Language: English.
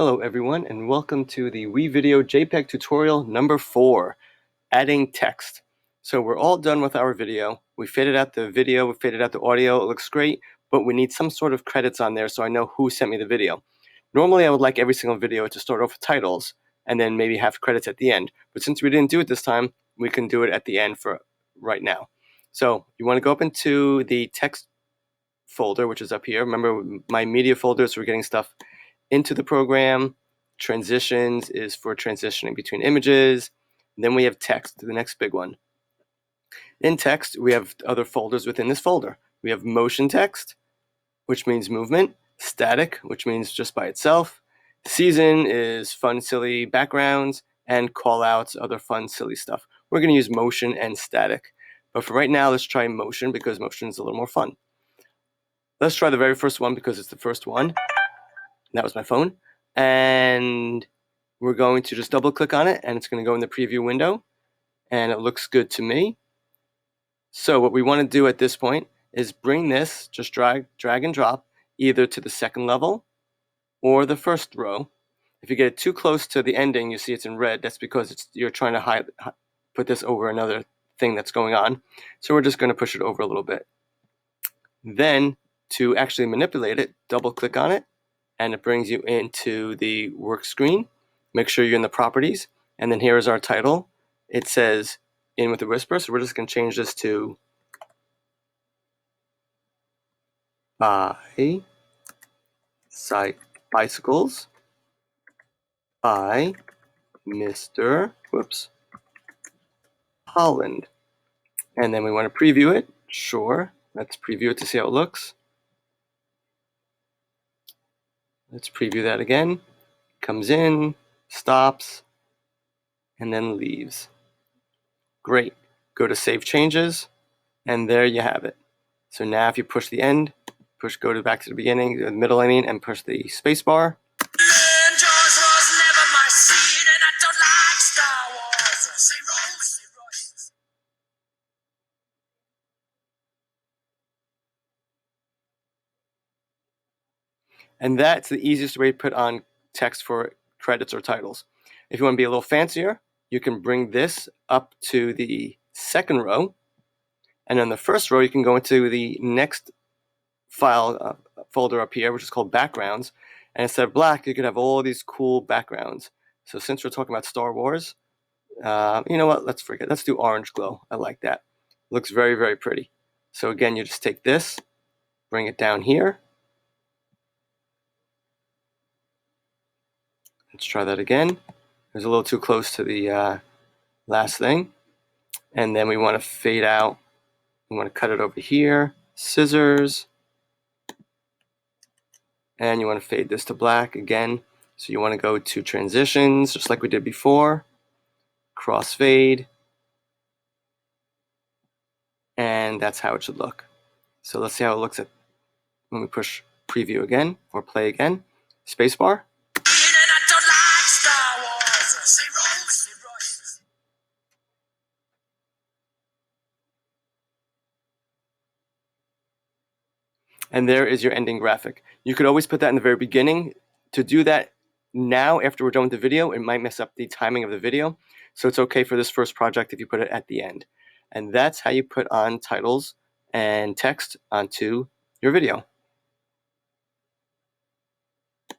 Hello everyone, and welcome to the Wevideo JPEG tutorial number 4, adding text. So we're all done with our video. We faded out the video, we faded out the audio, it looks great, but we need some sort of credits on there so I know who sent me the video. Normally I would like every single video to start off with titles and then maybe have credits at the end, but since we didn't do it this time, we can do it at the end for right now. So you want to go up into the text folder, which is up here. Remember, my media folders for getting stuff into the program. Transitions is for transitioning between images. And then we have text, the next big one. In text, we have other folders within this folder. We have motion text, which means movement. Static, which means just by itself. Season is fun, silly backgrounds. And callouts, other fun, silly stuff. We're going to use motion and static. But for right now, let's try motion because motion is a little more fun. Let's try the very first one because it's the first one. That was my phone. And we're going to just double click on it and it's going to go in the preview window. And it looks good to me. So what we want to do at this point is bring this, just drag and drop, either to the second level or the first row. If you get it too close to the ending, you see it's in red. That's because you're trying to put this over another thing that's going on. So we're just going to push it over a little bit. Then to actually manipulate it, double click on it and it brings you into the work screen. Make sure you're in the properties, and then here is our title. It says in with a whisper, so we're just going to change this to bicycles by Mr. Holland. And then we want to preview it. Sure, let's preview it to see how it looks. Let's preview that again. Comes in, stops, and then leaves. Great. Go to Save Changes, and there you have it. So now if you push the end, go back to the beginning, the middle, and push the space bar. And that's the easiest way to put on text for credits or titles. If you want to be a little fancier, you can bring this up to the second row. And on the first row, you can go into the next file folder up here, which is called backgrounds. And instead of black, you could have all these cool backgrounds. So since we're talking about Star Wars, you know what? Let's forget. Let's do orange glow. I like that. It looks very, very pretty. So again, you just take this, bring it down here. Let's try that again. It was a little too close to the last thing. And then we want to fade out. We want to cut it over here. Scissors. And you want to fade this to black again. So you want to go to transitions, just like we did before. Crossfade. And that's how it should look. So let's see how it looks when we push preview again or play again. Spacebar. And there is your ending graphic. You could always put that in the very beginning. To do that now, after we're done with the video, it might mess up the timing of the video. So it's okay for this first project if you put it at the end. And that's how you put on titles and text onto your video.